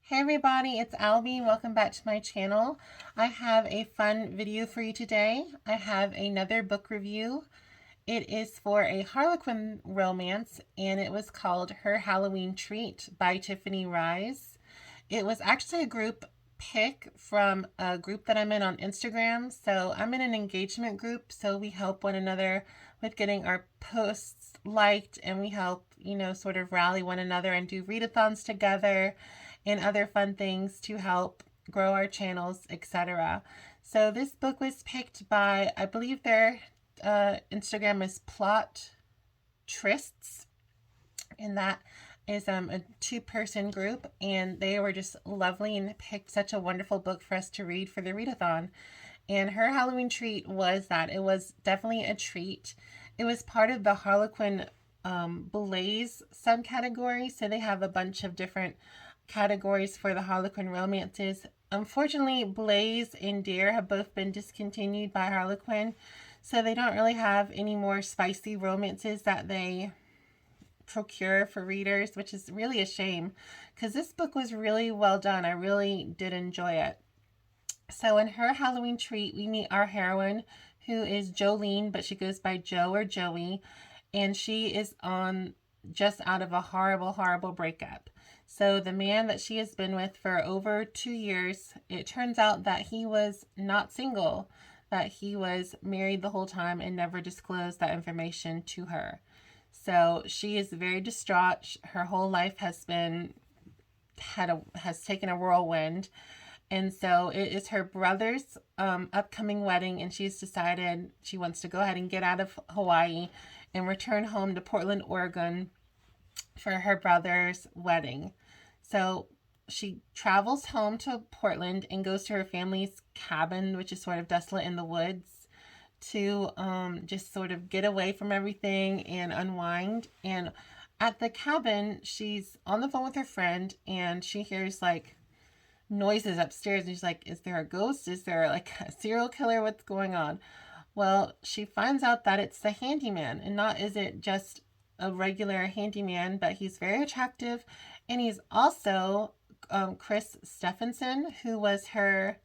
Hey everybody, it's Albie. Welcome back to my channel. I have a fun video for you today. I have another book review. It is for a Harlequin romance and it was called Her Halloween Treat by Tiffany Reisz. It was actually a group pick from a group that I'm in on Instagram. So I'm in an engagement group, so we help one another with getting our posts liked, and we help, sort of rally one another and do readathons together and other fun things to help grow our channels, etc. So this book was picked by, I believe their Instagram is Plot Trysts, and that is a two-person group, and they were just lovely and picked such a wonderful book for us to read for the readathon. And Her Halloween Treat was that. It was definitely a treat. It was part of the Harlequin Blaze subcategory, so they have a bunch of different categories for the Harlequin romances. Unfortunately, Blaze and Dare have both been discontinued by Harlequin, so they don't really have any more spicy romances that they procure for readers, which is really a shame because this book was really well done. I really did enjoy it. So in Her Halloween Treat, we meet our heroine, who is Jolene, but she goes by Jo or Joey, and she is on just out of a horrible, horrible breakup. So the man that she has been with for over 2 years, it turns out that he was not single, that he was married the whole time and never disclosed that information to her. So she is very distraught. Her whole life has taken a whirlwind. And so it is her brother's upcoming wedding, and she's decided she wants to go ahead and get out of Hawaii and return home to Portland, Oregon for her brother's wedding. So she travels home to Portland and goes to her family's cabin, which is sort of desolate in the woods, to just sort of get away from everything and unwind. And at the cabin, she's on the phone with her friend, and she hears like noises upstairs, and she's like, is there a ghost? Is there like a serial killer? What's going on? Well, she finds out that it's the handyman, and not is it just a regular handyman, but he's very attractive, and he's also Chris Stephenson, who was her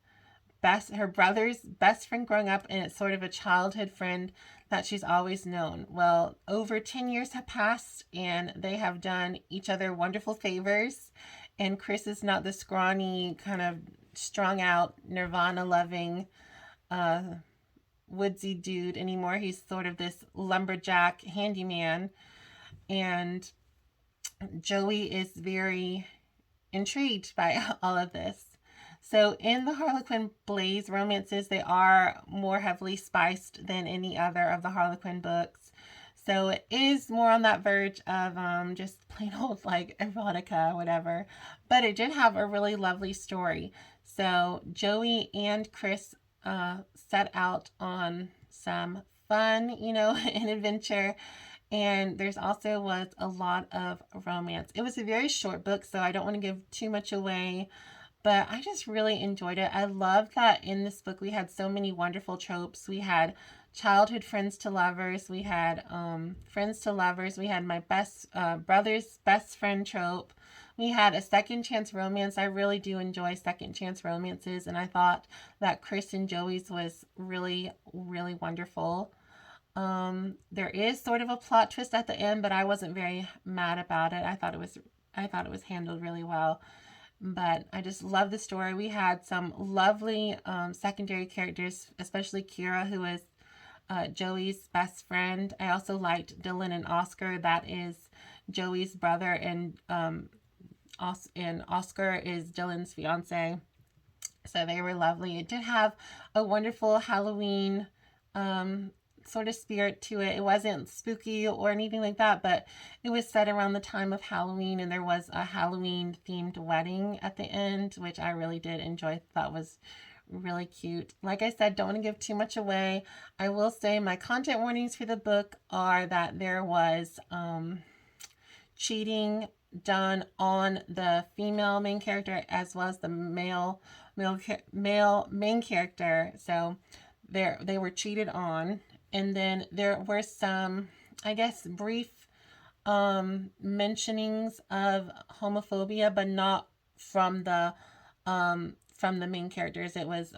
brother's best friend growing up, and it's sort of a childhood friend that she's always known. Well, over 10 years have passed, and they have done each other wonderful favors, and Chris is not the scrawny, kind of strung out, Nirvana loving woodsy dude anymore. He's sort of this lumberjack handyman, and Joey is very intrigued by all of this. So in the Harlequin Blaze romances, they are more heavily spiced than any other of the Harlequin books. So it is more on that verge of just plain old like erotica, whatever. But it did have a really lovely story. So Joey and Chris set out on some fun, an adventure. And there's also was a lot of romance. It was a very short book, so I don't want to give too much away, but I just really enjoyed it. I love that in this book we had so many wonderful tropes. We had childhood friends to lovers. We had friends to lovers. We had my brother's best friend trope. We had a second chance romance. I really do enjoy second chance romances, and I thought that Chris and Joey's was really, really wonderful. There is sort of a plot twist at the end, but I wasn't very mad about it. I thought it was handled really well. But I just love the story. We had some lovely secondary characters, especially Kira, who is Joey's best friend. I also liked Dylan and Oscar. That is Joey's brother, and Oscar is Dylan's fiance. So they were lovely. It did have a wonderful Halloween sort of spirit to it. It wasn't spooky or anything like that, but it was set around the time of Halloween, and there was a Halloween themed wedding at the end, which I really did enjoy. Thought was really cute. Like I said, don't want to give too much away. I will say my content warnings for the book are that there was cheating done on the female main character as well as the male main character. So they were cheated on. And then there were some, I guess, brief mentionings of homophobia, but not from the main characters. It was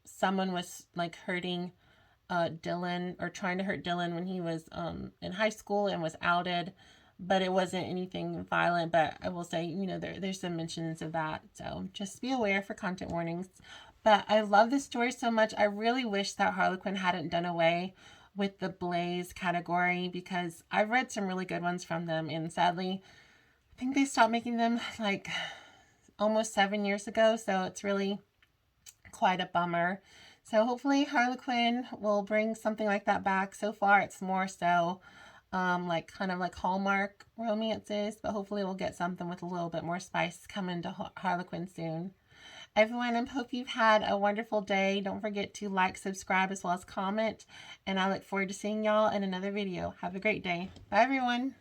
someone was like hurting Dylan, or trying to hurt Dylan when he was in high school and was outed, but it wasn't anything violent. But I will say, you know, there's some mentions of that, so just be aware for content warnings. But I love this story so much. I really wish that Harlequin hadn't done away with the Blaze category, because I've read some really good ones from them, and sadly I think they stopped making them like almost 7 years ago, so it's really quite a bummer. So hopefully Harlequin will bring something like that back. So far it's more so like kind of like Hallmark romances, but hopefully we'll get something with a little bit more spice coming to Harlequin soon. Everyone, I hope you've had a wonderful day. Don't forget to like, subscribe, as well as comment, and I look forward to seeing y'all in another video. Have a great day. Bye everyone.